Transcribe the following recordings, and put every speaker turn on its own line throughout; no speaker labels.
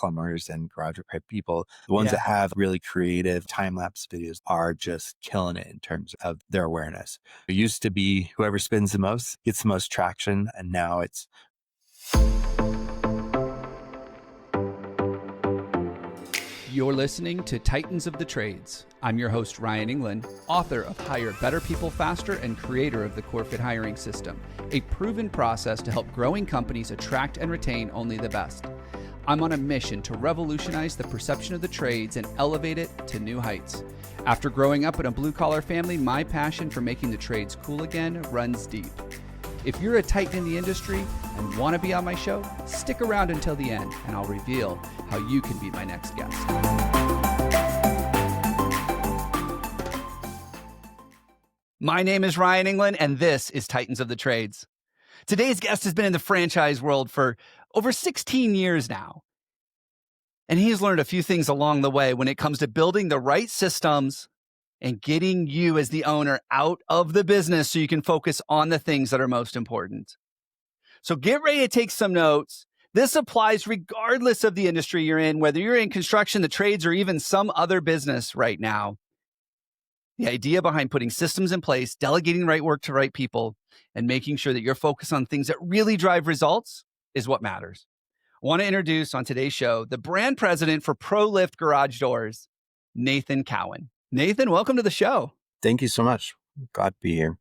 plumbers and garage repair people. The ones that have really creative time-lapse videos are just killing it in terms of their awareness. It used to be whoever spins the most gets the most traction, and now it's
You're listening to Titans of the Trades. I'm your host, Ryan Englin, author of Hire Better People Faster and creator of the CoreFit hiring system, a proven process to help growing companies attract and retain only the best. I'm on a mission to revolutionize the perception of the trades and elevate it to new heights. After growing up in a blue-collar family, my passion for making the trades cool again runs deep. If you're a titan in the industry and want to be on my show, stick around until the end and I'll reveal how you can be my next guest. My name is Ryan Englin and this is Titans of the Trades. Today's guest has been in the franchise world for over 16 years now. And he's learned a few things along the way when it comes to building the right systems and getting you as the owner out of the business so you can focus on the things that are most important. So get ready to take some notes. This applies regardless of the industry you're in, whether you're in construction, the trades, or even some other business right now. The idea behind putting systems in place, delegating the right work to right people, and making sure that you're focused on things that really drive results is what matters. I want to introduce on today's show the brand president for ProLift Garage Doors, Nathan Cowan. Nathan, welcome to the show.
Thank you so much. Glad to be here.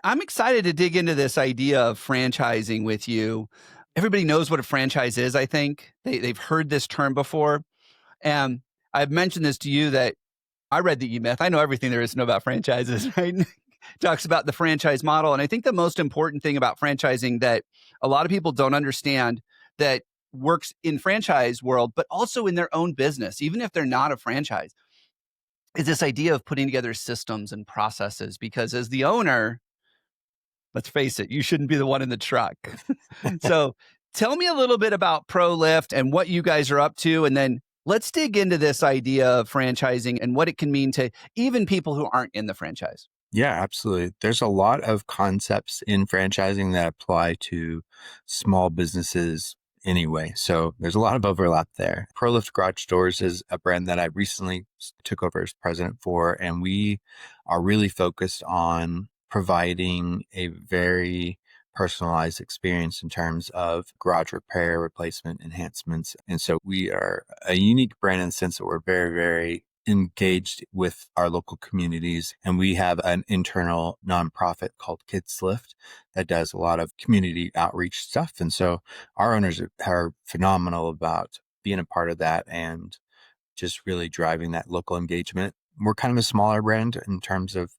I'm excited to dig into this idea of franchising with you. Everybody knows what a franchise is, I think. They've heard this term before. And I've mentioned this to you that I read the E-Myth. I know everything there is to know about franchises, right? Talks about the franchise model. And I think the most important thing about franchising that a lot of people don't understand that works in franchise world, but also in their own business, even if they're not a franchise, is this idea of putting together systems and processes. Because as the owner, let's face it, you shouldn't be the one in the truck. So tell me a little bit about ProLift and what you guys are up to. And then let's dig into this idea of franchising and what it can mean to even people who aren't in the franchise.
Yeah, absolutely. There's a lot of concepts in franchising that apply to small businesses anyway. So there's a lot of overlap there. ProLift Garage Doors is a brand that I recently took over as president for, and we are really focused on providing a very personalized experience in terms of garage repair, replacement, enhancements. And so we are a unique brand in the sense that we're very, very engaged with our local communities. And we have an internal nonprofit called Kids Lift that does a lot of community outreach stuff. And so our owners are phenomenal about being a part of that and just really driving that local engagement. We're kind of a smaller brand in terms of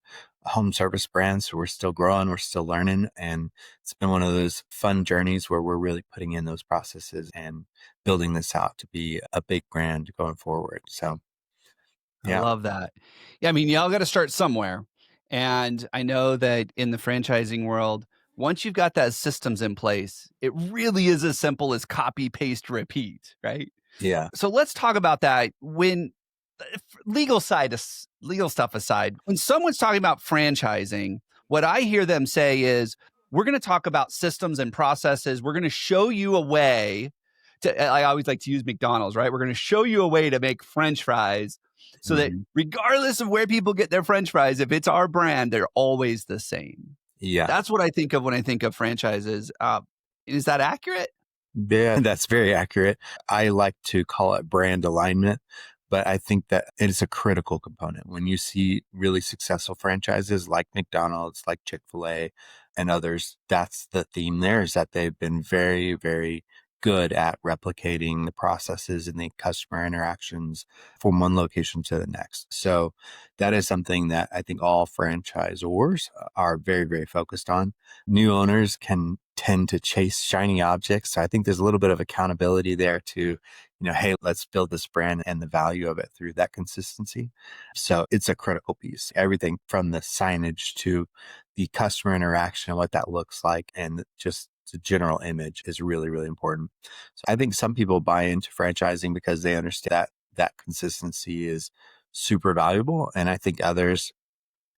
home service brands. So we're still growing, we're still learning. And it's been one of those fun journeys where we're really putting in those processes and building this out to be a big brand going forward. So yeah.
I love that. Yeah, I mean, y'all got to start somewhere. And I know that in the franchising world, once you've got that systems in place, it really is as simple as copy, paste, repeat, right?
Yeah.
So let's talk about that. When legal stuff aside, when someone's talking about franchising, what I hear them say is, we're going to talk about systems and processes. We're going to show you a way to, I always like to use McDonald's, right? We're going to show you a way to make French fries so that regardless of where people get their French fries, if it's our brand, they're always the same.
Yeah.
That's what I think of when I think of franchises. Is that accurate?
Yeah, that's very accurate. I like to call it brand alignment, but I think that it is a critical component. When you see really successful franchises like McDonald's, like Chick-fil-A and others, that's the theme there, is that they've been very, very good at replicating the processes and the customer interactions from one location to the next. So that is something that I think all franchisors are very, very focused on. New owners can tend to chase shiny objects. So I think there's a little bit of accountability there to, hey, let's build this brand and the value of it through that consistency. So it's a critical piece. Everything from the signage to the customer interaction, what that looks like, and just the general image is really, really important. So I think some people buy into franchising because they understand that that consistency is super valuable. And I think others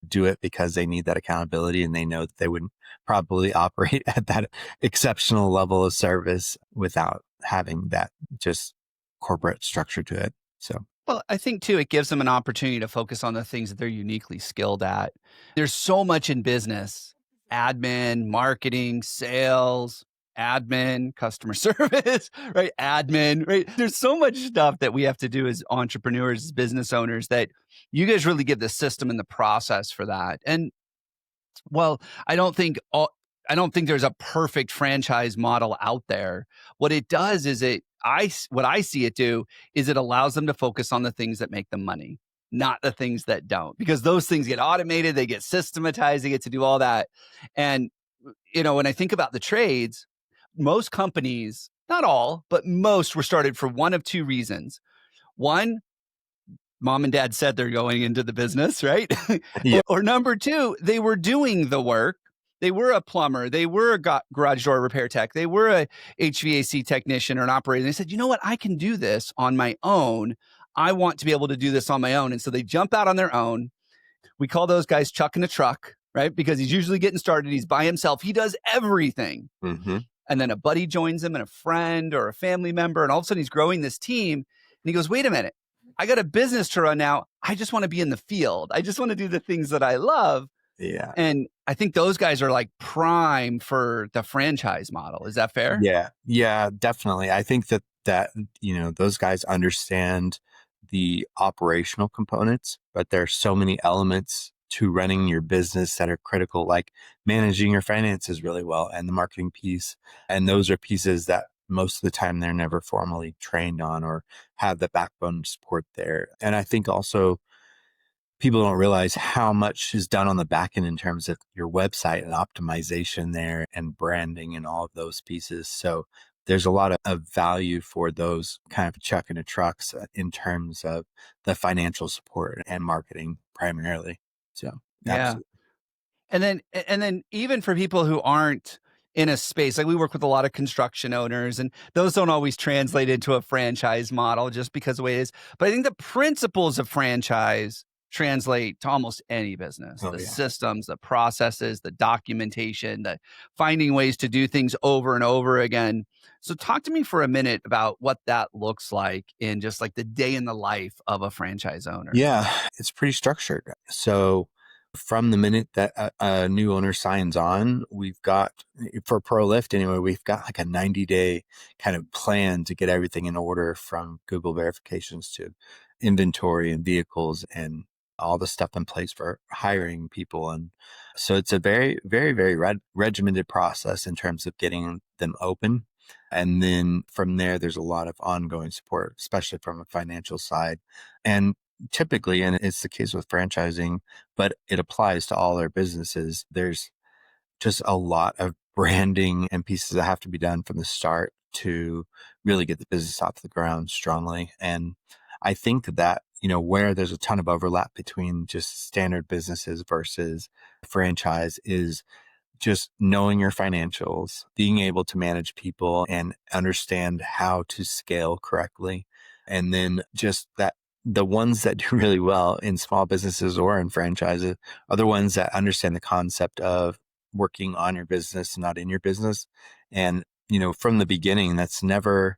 do it because they need that accountability and they know that they wouldn't probably operate at that exceptional level of service without having that just corporate structure to it. So,
Well, I think too, it gives them an opportunity to focus on the things that they're uniquely skilled at. There's so much in business: admin, marketing, sales, admin, customer service, right? Admin, right? There's so much stuff that we have to do as entrepreneurs, as business owners, that you guys really give the system and the process for that. And well, I don't think there's a perfect franchise model out there. What it does is what I see it do is it allows them to focus on the things that make them money, not the things that don't, because those things get automated, they get systematized, they get to do all that. And when I think about the trades, most companies, not all, but most were started for one of two reasons. One, mom and dad said they're going into the business, right?
yeah.
Or number two, they were doing the work. They were a plumber. They were a garage door repair tech. They were a HVAC technician or an operator. They said, you know what? I can do this on my own. I want to be able to do this on my own. And so they jump out on their own. We call those guys Chuck in a truck, right? Because he's usually getting started. He's by himself. He does everything.
Hmm.
And then a buddy joins him and a friend or a family member. And all of a sudden he's growing this team. And he goes, wait a minute. I got a business to run now. I just want to be in the field. I just want to do the things that I love.
Yeah.
And I think those guys are like prime for the franchise model. Is that fair?
Yeah. Yeah, definitely. I think that those guys understand the operational components, but there's so many elements to running your business that are critical, like managing your finances really well and the marketing piece. And those are pieces that most of the time they're never formally trained on or have the backbone support there. And I think also people don't realize how much is done on the back end in terms of your website and optimization there and branding and all of those pieces. So there's a lot of value for those kind of chuck in the trucks in terms of the financial support and marketing primarily. So
Yeah.
absolutely.
And then even for people who aren't in a space, like we work with a lot of construction owners, and those don't always translate into a franchise model just because of the way it is. But I think the principles of franchise translate to almost any business:
Oh
the
yeah.
systems, the processes, the documentation, the finding ways to do things over and over again. So talk to me for a minute about what that looks like in just like the day in the life of a franchise owner.
Yeah, it's pretty structured. So from the minute that a new owner signs on, we've got, for ProLift anyway, we've got like a 90-day kind of plan to get everything in order, from Google verifications to inventory and vehicles and all the stuff in place for hiring people. And so it's a very, very, very regimented process in terms of getting them open. And then from there, there's a lot of ongoing support, especially from a financial side. And typically, and it's the case with franchising, but it applies to all our businesses, there's just a lot of branding and pieces that have to be done from the start to really get the business off the ground strongly. And I think that, where there's a ton of overlap between just standard businesses versus franchise is just knowing your financials, being able to manage people and understand how to scale correctly. And then just that the ones that do really well in small businesses or in franchises are the ones that understand the concept of working on your business, not in your business. And, from the beginning, that's never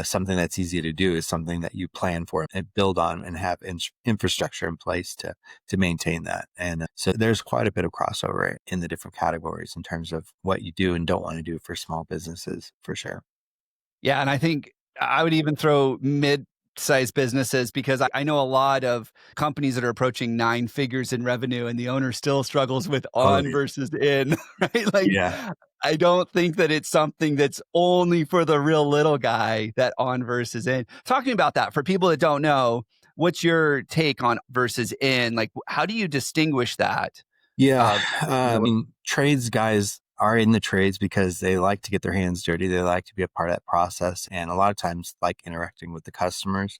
something that's easy to do. Is something that you plan for and build on and have infrastructure in place to maintain that. And so there's quite a bit of crossover in the different categories in terms of what you do and don't want to do for small businesses, for sure.
Yeah, and I think I would even throw mid-sized businesses, because I know a lot of companies that are approaching 9 figures in revenue, and the owner still struggles with
Oh,
on versus in, right? Like,
yeah.
I don't think that it's something that's only for the real little guy, that on versus in. Talking about that, for people that don't know, what's your take on versus in? Like, how do you distinguish that?
Yeah.
Uh,
I mean, trades guys are in the trades because they like to get their hands dirty. They like to be a part of that process. And a lot of times like interacting with the customers.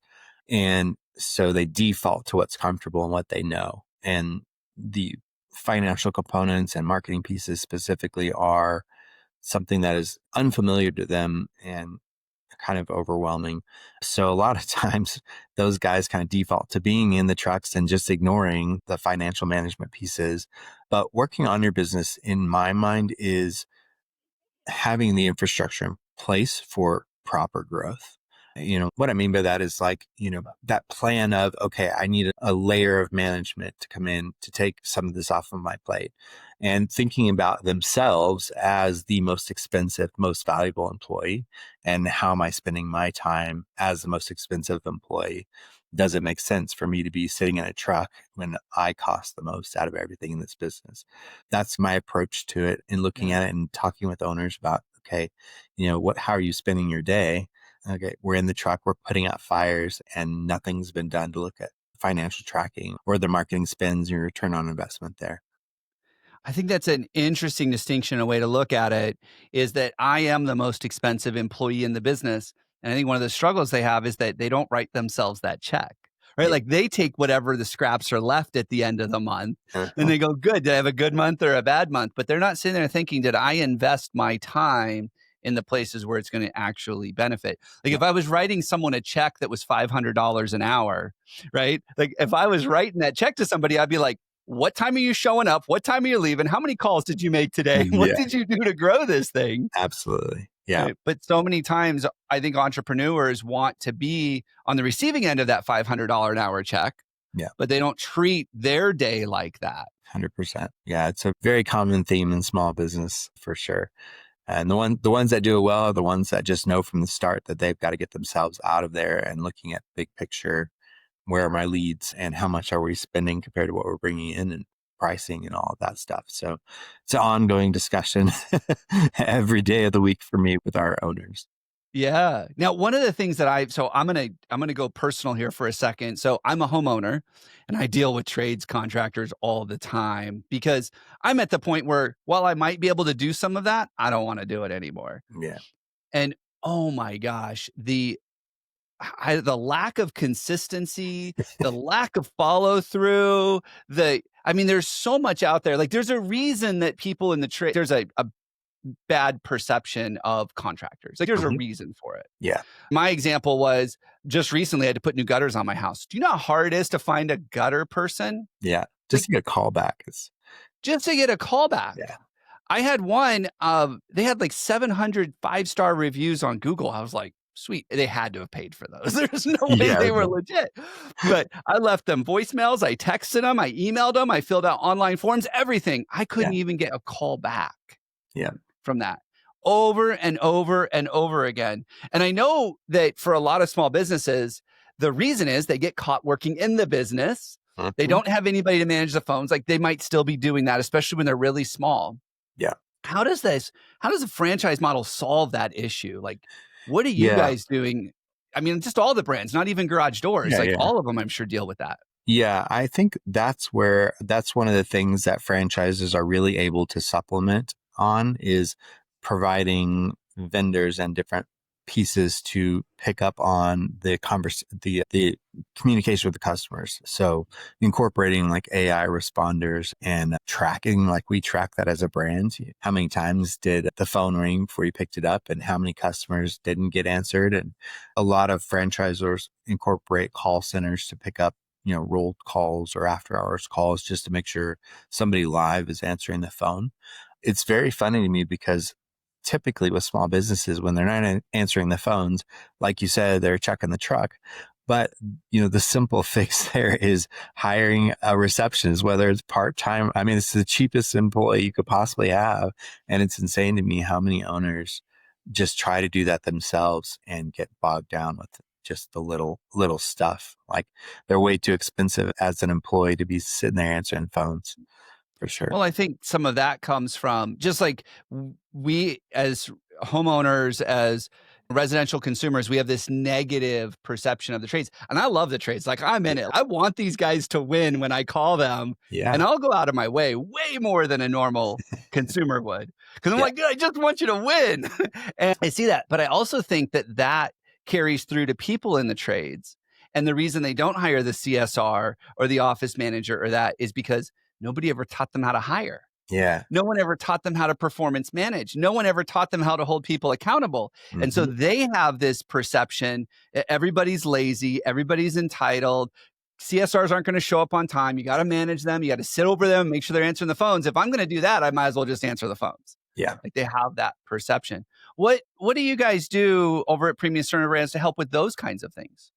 And so they default to what's comfortable and what they know. And the financial components and marketing pieces specifically are something that is unfamiliar to them and kind of overwhelming. So a lot of times those guys kind of default to being in the trucks and just ignoring the financial management pieces. But working on your business, in my mind, is having the infrastructure in place for proper growth. What I mean by that is like, that plan of, okay, I need a layer of management to come in to take some of this off of my plate, and thinking about themselves as the most expensive, most valuable employee. And how am I spending my time as the most expensive employee? Does it make sense for me to be sitting in a truck when I cost the most out of everything in this business? That's my approach to it, in looking
Yeah.
at it and talking with owners about, okay, how are you spending your day? Okay, we're in the truck, we're putting out fires, and nothing's been done to look at financial tracking or the marketing spends, your return on investment there.
I think that's an interesting distinction. A way to look at it is that I am the most expensive employee in the business. And I think one of the struggles they have is that they don't write themselves that check, right?
Yeah.
Like they take whatever the scraps are left at the end of the month and
Uh-huh.
they go, good, did I have a good month or a bad month? But they're not sitting there thinking, did I invest my time in the places where it's going to actually benefit? Like
Yeah.
if I was writing someone a check that was $500 an hour, right? Like if I was writing that check to somebody, I'd be like, what time are you showing up? What time are you leaving? How many calls did you make today? What
Yeah,
did you do to grow this thing?
absolutely. Yeah.
Right. But so many times, I think entrepreneurs want to be on the receiving end of that $500 an hour check,
Yeah.
but they don't treat their day like that.
100%. Yeah. It's a very common theme in small business for sure. And the ones that do it well are the ones that just know from the start that they've got to get themselves out of there and looking at big picture. Where are my leads and how much are we spending compared to what we're bringing in, and pricing and all of that stuff. So it's an ongoing discussion every day of the week for me with our owners.
Yeah. Now, one of the things that I'm gonna go personal here for a second. So I'm a homeowner and I deal with trades contractors all the time because I'm at the point where while I might be able to do some of that, I don't want to do it anymore.
Yeah.
And oh my gosh, the lack of consistency, the lack of follow through, there's so much out there. Like there's a reason that people in the trade, there's a bad perception of contractors. Like there's a
Mhm.
reason for it.
Yeah.
My example was just recently I had to put new gutters on my house. Do you know how hard it is to find a gutter person?
Yeah. Just
Like
to get a call back is,
just to get a call back.
yeah.
I had one, they had like 700 5-star reviews on Google. I was like, sweet. They had to have paid for those. There's no way
Yeah.
they were legit. But I left them voicemails. I texted them. I emailed them. I filled out online forms, everything. I
Yeah.
couldn't even get a call back
Yeah.
from that over and over and over again. And I know that for a lot of small businesses, the reason is they get caught working in the business. They
Mhm.
don't have anybody to manage the phones. Like they might still be doing that, especially when they're really small.
Yeah.
How does a franchise model solve that issue? Like, what are you
Yeah.
guys doing? I mean, just all the brands, not even garage doors,
Yeah.
like
Yeah.
all of them, I'm sure deal with that.
Yeah, I think that's one of the things that franchises are really able to supplement on, is providing vendors and different pieces to pick up on the communication with the customers. So incorporating like AI responders and tracking, like we track that as a brand. How many times did the phone ring before you picked it up, and how many customers didn't get answered? And a lot of franchisors incorporate call centers to pick up rolled calls or after hours calls, just to make sure somebody live is answering the phone. It's very funny to me because typically with small businesses, when they're not answering the phones, like you said, they're checking the truck. But, the simple fix there is hiring a receptionist, whether it's part-time. I mean, it's the cheapest employee you could possibly have. And it's insane to me how many owners just try to do that themselves and get bogged down with just the little stuff. Like they're way too expensive as an employee to be sitting there answering phones, for sure.
Well, I think some of that comes from just like we as homeowners, as residential consumers, we have this negative perception of the trades. And I love the trades. Like I'm in
Yeah.
it. I want these guys to win when I call them.
Yeah.
And I'll go out of my way more than a normal consumer would. Because I'm
Yeah.
like, "Dude, I just want you to win." And I see that. But I also think that carries through to people in the trades. And the reason they don't hire the CSR or the office manager or that is because nobody ever taught them how to hire.
Yeah.
No one ever taught them how to performance manage. No one ever taught them how to hold people accountable. And so
Mhm.
they have this perception everybody's lazy, everybody's entitled. CSRs aren't going to show up on time. You got to manage them. You got to sit over them, make sure they're answering the phones. If I'm going to do that, I might as well just answer the phones.
Yeah.
Like they have that perception. What do you guys do over at Premium Cerner Brands to help with those kinds of things?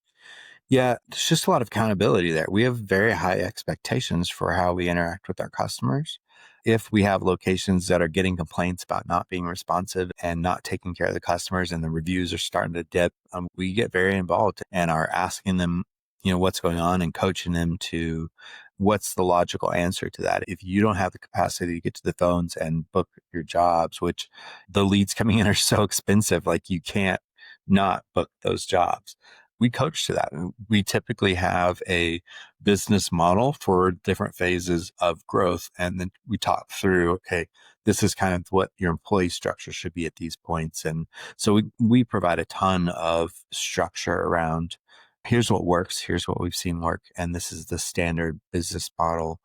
Yeah, there's just a lot of accountability there. We have very high expectations for how we interact with our customers. If we have locations that are getting complaints about not being responsive and not taking care of the customers and the reviews are starting to dip, we get very involved and are asking them, what's going on and coaching them to what's the logical answer to that. If you don't have the capacity to get to the phones and book your jobs, which the leads coming in are so expensive, like you can't not book those jobs. We coach to that. We typically have a business model for different phases of growth. And then we talk through, okay, this is kind of what your employee structure should be at these points. And so we provide a ton of structure around here's what works, here's what we've seen work. And this is the standard business model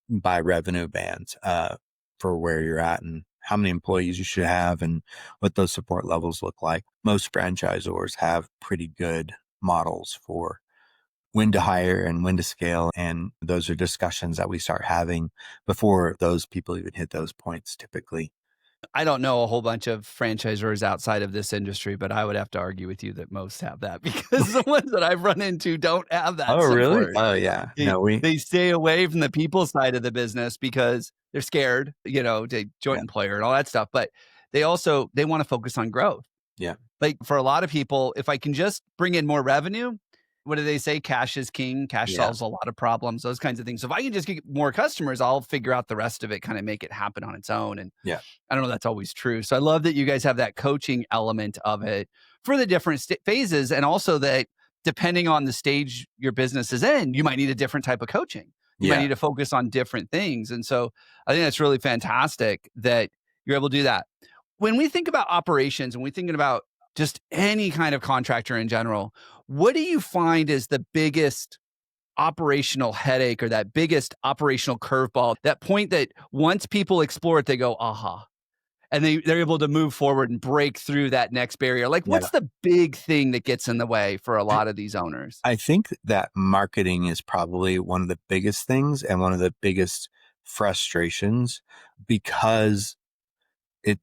by revenue bands for where you're at and how many employees you should have and what those support levels look like. Most franchisors have pretty good models for when to hire and when to scale. And those are discussions that we start having before those people even hit those points typically.
I don't know a whole bunch of franchisors outside of this industry, but I would have to argue with you that most have that because the ones that I've run into don't have that
Oh, really?
support.
Oh, yeah.
They
No, we,
they stay away from the people side of the business because they're scared, to joint
yeah,
employer and all that stuff, but they wanna focus on growth.
yeah,
Like, for a lot of people, if I can just bring in more revenue, what do they say? Cash is king. Cash
yeah,
solves a lot of problems, those kinds of things. So if I can just get more customers, I'll figure out the rest of it, kinda make it happen on its own, and
yeah,
I don't know if that's always true. So I love that you guys have that coaching element of it for the different phases, and also that depending on the stage your business is in, you might need a different type of coaching. You might
yeah,
need to focus on different things. And so I think that's really fantastic that you're able to do that. When we think about operations and we're thinking about just any kind of contractor in general, what do you find is the biggest operational headache or that biggest operational curveball, that point that once people explore it, they go, aha, and they're able to move forward and break through that next barrier? Like,
yeah.
what's the big thing that gets in the way for a lot of these owners?
I think that marketing is probably one of the biggest things and one of the biggest frustrations because it's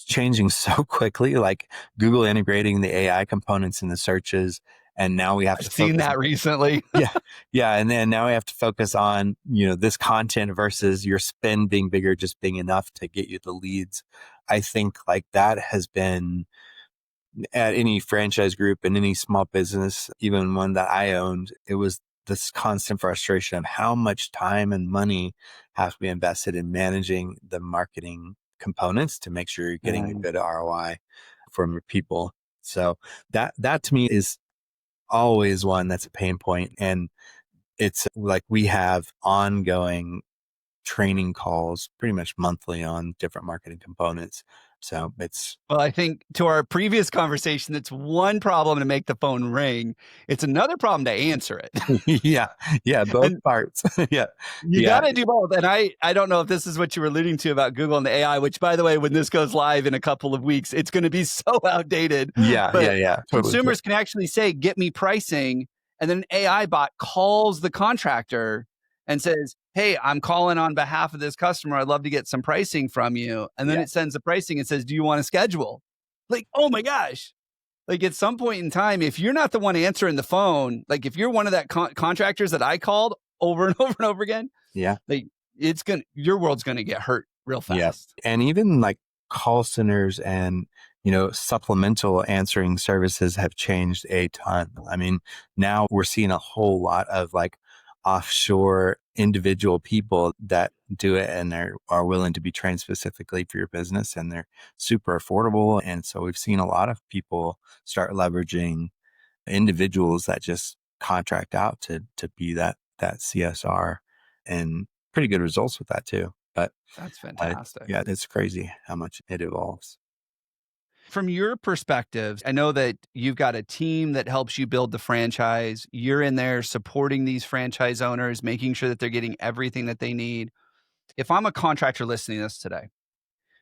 changing so quickly, like Google integrating the AI components in the searches. And now we have
I've
to
seen
focus.
that recently.
Yeah. Yeah. And then now we have to focus on, this content versus your spend being bigger, just being enough to get you the leads. I think like that has been at any franchise group and any small business, even one that I owned, it was this constant frustration of how much time and money has to be invested in managing the marketing components to make sure you're getting a
Mm.
good ROI from your people. So that to me is always one that's a pain point. And it's like we have ongoing training calls pretty much monthly on different marketing components. So it's
Well, I think to our previous conversation, it's one problem to make the phone ring. It's another problem to answer it.
yeah, yeah, both
And
parts. Yeah,
you
yeah,
gotta do both, and I don't know if this is what you were alluding to about Google and the AI, which, by the way, when this goes live in a couple of weeks, it's gonna be so outdated,
yeah, yeah,
but
yeah. Totally.
consumers can actually say, "Get me pricing," and then an AI bot calls the contractor and says, "Hey, I'm calling on behalf of this customer. I'd love to get some pricing from you," and then
Yeah,
it sends the pricing and says, "Do you wanna schedule?" Like, oh my gosh. Like, at some point in time, if you're not the one answering the phone, like, if you're one of that contractors that I called over and over and over again,
yeah,
like, your world's gonna get hurt real
yeah.
fast.
And even like call centers and supplemental answering services have changed a ton. I mean, now we're seeing a whole lot of like offshore individual people that do it and are willing to be trained specifically for your business and they're super affordable. And so we've seen a lot of people start leveraging individuals that just contract out to be that CSR and pretty good results with that too. But
That's fantastic.
yeah, it's crazy how much it evolves.
From your perspective, I know that you've got a team that helps you build the franchise. You're in there supporting these franchise owners, making sure that they're getting everything that they need. If I'm a contractor listening to this today,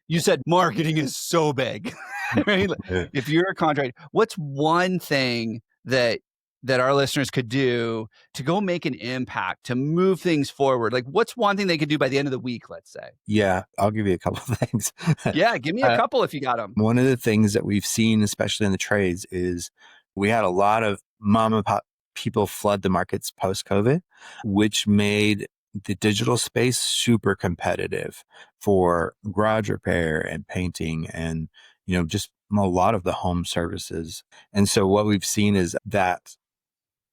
you said marketing is so big, right?
Yeah.
If you're a contractor, what's one thing that that our listeners could do to go make an impact, to move things forward? Like, what's one thing they could do by the end of the week, let's say?
Yeah, I'll give you a couple of things.
Yeah, give me a
Uh,
couple if you got them.
One of the things that we've seen, especially in the trades, is we had a lot of mom and pop people flood the markets post COVID, which made the digital space super competitive for garage repair and painting and, just a lot of the home services. And so what we've seen is that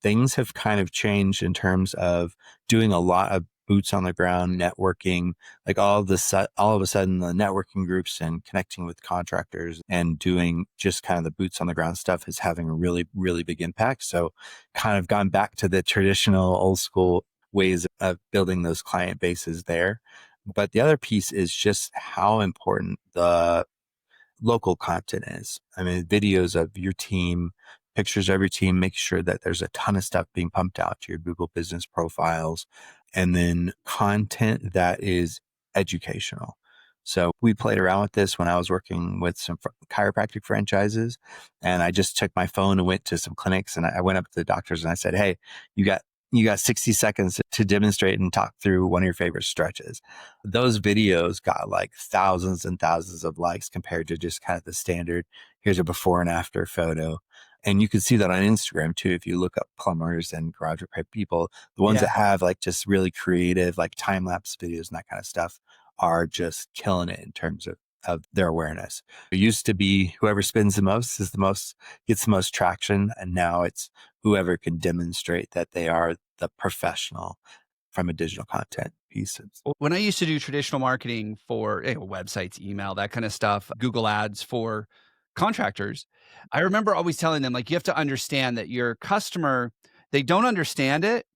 things have kind of changed in terms of doing a lot of boots on the ground networking, like all of a sudden the networking groups and connecting with contractors and doing just kind of the boots on the ground stuff is having a really, really big impact. So kind of gone back to the traditional old school ways of building those client bases there. But the other piece is just how important the local content is. I mean, videos of your team, pictures of your team, make sure that there's a ton of stuff being pumped out to your Google business profiles, and then content that is educational. So we played around with this when I was working with some chiropractic franchises, and I just took my phone and went to some clinics, and I went up to the doctors and I said, "Hey, you got 60 seconds to demonstrate and talk through one of your favorite stretches." Those videos got like thousands and thousands of likes compared to just kind of the standard, here's a before and after photo. And you can see that on Instagram too. If you look up plumbers and garage repair people, the ones that
Yeah.
have like just really creative, like time lapse videos and that kind of stuff are just killing it in terms of their awareness. It used to be whoever spends the most gets the most traction. And now it's whoever can demonstrate that they are the professional from a digital content piece.
When I used to do traditional marketing for websites, email, that kind of stuff, Google ads for contractors, I remember always telling them, like, you have to understand that your customer, they don't understand it.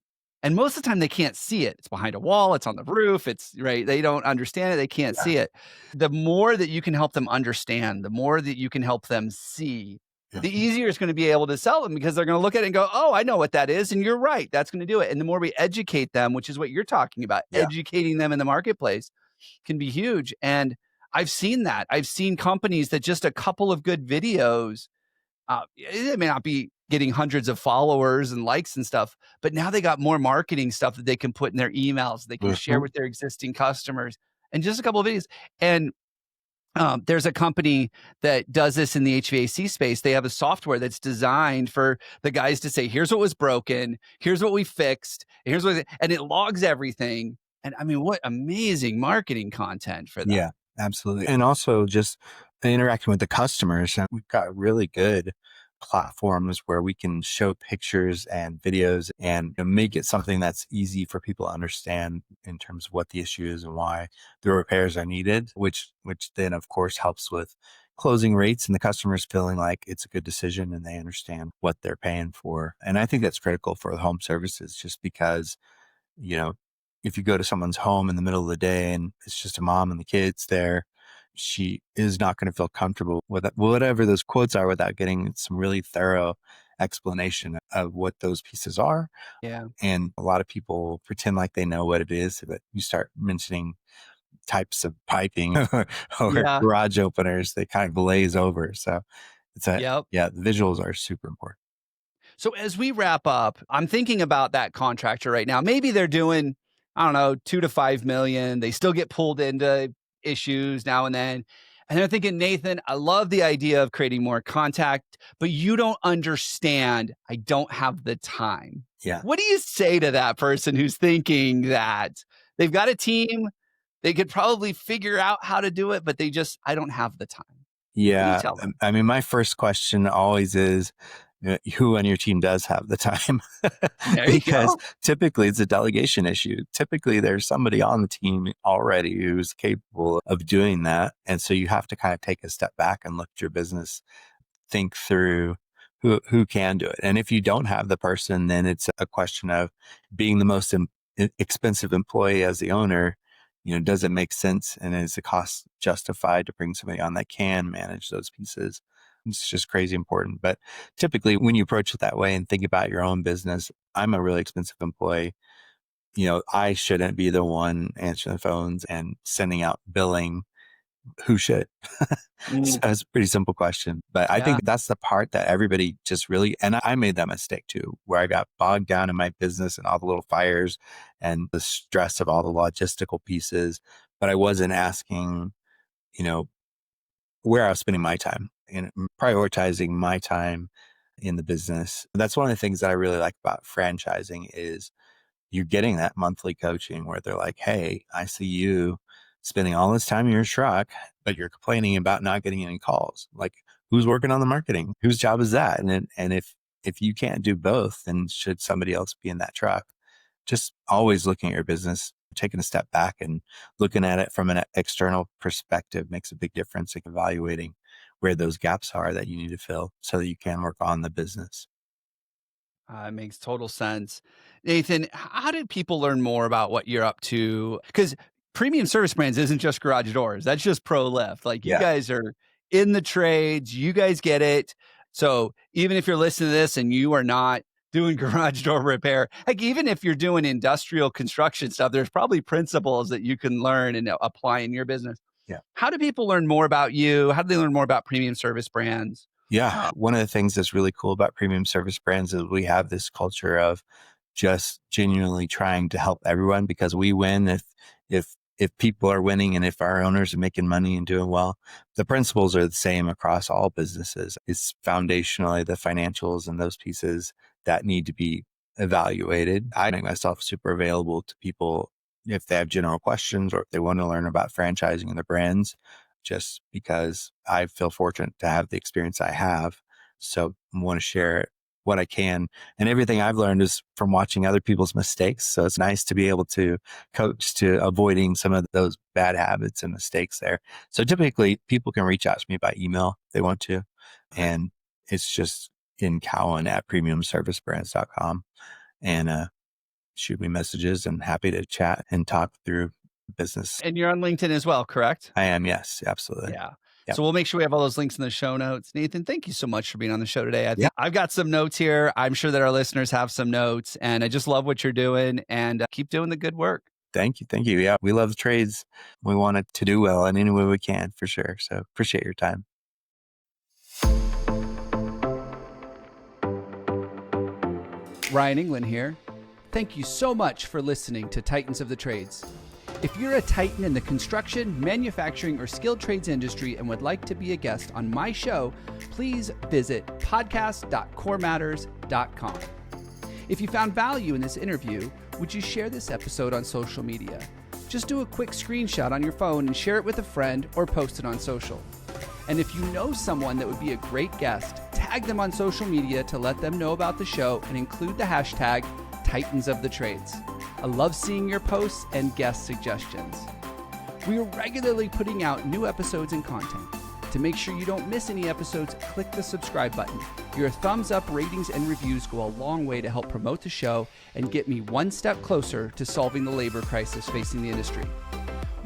And most of the time they can't see it. It's behind a wall, it's on the roof, it's right. They don't understand it, they can't
Yeah.
see it. The more that you can help them understand, the more that you can help them see,
Yeah.
the easier it's going to be able to sell them because they're going to look at it and go, oh, I know what that is. And you're right. That's going to do it. And the more we educate them, which is what you're talking about,
Yeah.
educating them in the marketplace can be huge. And I've seen that. I've seen companies that just a couple of good videos, it may not be getting hundreds of followers and likes and stuff, but now they got more marketing stuff that they can put in their emails, they can share
Mhm.
with their existing customers, and just a couple of videos. And there's a company that does this in the HVAC space. They have a software that's designed for the guys to say, here's what was broken, here's what we fixed, here's what, and it logs everything. And I mean, what amazing marketing content for them.
Yeah, absolutely. And also just interacting with the customers. And we've got really good platforms where we can show pictures and videos and make it something that's easy for people to understand in terms of what the issue is and why the repairs are needed, which then of course helps with closing rates and the customers feeling like it's a good decision and they understand what they're paying for. And I think that's critical for the home services just because you know, if you go to someone's home in the middle of the day and it's just a mom and the kids there, she is not going to feel comfortable with whatever those quotes are without getting some really thorough explanation of what those pieces are.
Yeah.
And a lot of people pretend like they know what it is, but you start mentioning types of piping or
Yeah.
garage openers, they kind of glaze over. So
Yep.
yeah, the visuals are super important.
So as we wrap up, I'm thinking about that contractor right now. Maybe they're doing, I don't know, 2 to 5 million. They still get pulled into issues now and then. And they're thinking, Nathan, I love the idea of creating more contact, but you don't understand. I don't have the time.
Yeah.
What do you say to that person who's thinking that they've got a team? They could probably figure out how to do it, but I don't have the time. What do you
Yeah.
tell them?
I mean, my first question always is who on your team does have the time?
There you
Because
go.
typically it's a delegation issue. Typically there's somebody on the team already who's capable of doing that. And so you have to kind of take a step back and look at your business, think through who can do it. And if you don't have the person, then it's a question of being the most expensive employee as the owner. Does it make sense? And is the cost justified to bring somebody on that can manage those pieces? It's just crazy important. But typically when you approach it that way and think about your own business, I'm a really expensive employee. I shouldn't be the one answering the phones and sending out billing who should? So
Mm,
it's a pretty simple question. But I
yeah.
think that's the part that everybody just really, and I made that mistake too, where I got bogged down in my business and all the little fires and the stress of all the logistical pieces. But I wasn't asking, you know, where I was spending my time and prioritizing my time in the business. That's one of the things that I really like about franchising is you're getting that monthly coaching where they're like, hey, I see you spending all this time in your truck, but you're complaining about not getting any calls. Like, who's working on the marketing? Whose job is that? And if you can't do both, then should somebody else be in that truck? Just always looking at your business, taking a step back and looking at it from an external perspective makes a big difference in evaluating where those gaps are that you need to fill so that you can work on the business.
It makes total sense. Nathan, how did people learn more about what you're up to? Because premium service brands isn't just garage doors. That's just ProLift. Like you
Yeah.
guys are in the trades, you guys get it. So even if you're listening to this and you are not doing garage door repair, like even if you're doing industrial construction stuff, there's probably principles that you can learn and apply in your business.
Yeah.
How do people learn more about you? How do they learn more about premium service brands?
Yeah.
Uh,
One of the things that's really cool about premium service brands is we have this culture of just genuinely trying to help everyone because we win if people are winning and if our owners are making money and doing well. The principles are the same across all businesses. It's foundationally the financials and those pieces that need to be evaluated. I make myself super available to people if they have general questions or if they want to learn about franchising and their brands, just because I feel fortunate to have the experience I have. So I want to share what I can. And everything I've learned is from watching other people's mistakes. So it's nice to be able to coach to avoiding some of those bad habits and mistakes there. So typically people can reach out to me by email if they want to.
okay.
And it's just in Cowan at premiumservicebrands.com and shoot me messages and happy to chat and talk through business.
And you're on LinkedIn as well, correct?
I am. Yes, absolutely.
Yeah.
Yep.
So we'll make sure we have all those links in the show notes. Nathan, thank you so much for being on the show today. I
Yeah.
think I've got some notes here. I'm sure that our listeners have some notes, and I just love what you're doing and keep doing the good work.
Thank you. Thank you. Yeah. We love the trades. We want it to do well in any way we can for sure. So appreciate your time.
Ryan Englin here. Thank you so much for listening to Titans of the Trades. If you're a titan in the construction, manufacturing, or skilled trades industry and would like to be a guest on my show, please visit podcast.corematters.com. If you found value in this interview, would you share this episode on social media? Just do a quick screenshot on your phone and share it with a friend or post it on social. And if you know someone that would be a great guest, tag them on social media to let them know about the show and include the hashtag Titans of the Trades. I love seeing your posts and guest suggestions. We are regularly putting out new episodes and content. To make sure you don't miss any episodes, click the subscribe button. Your thumbs up, ratings, and reviews go a long way to help promote the show and get me one step closer to solving the labor crisis facing the industry.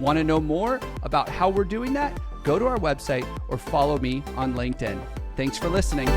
Want to know more about how we're doing that? Go to our website or follow me on LinkedIn. Thanks for listening.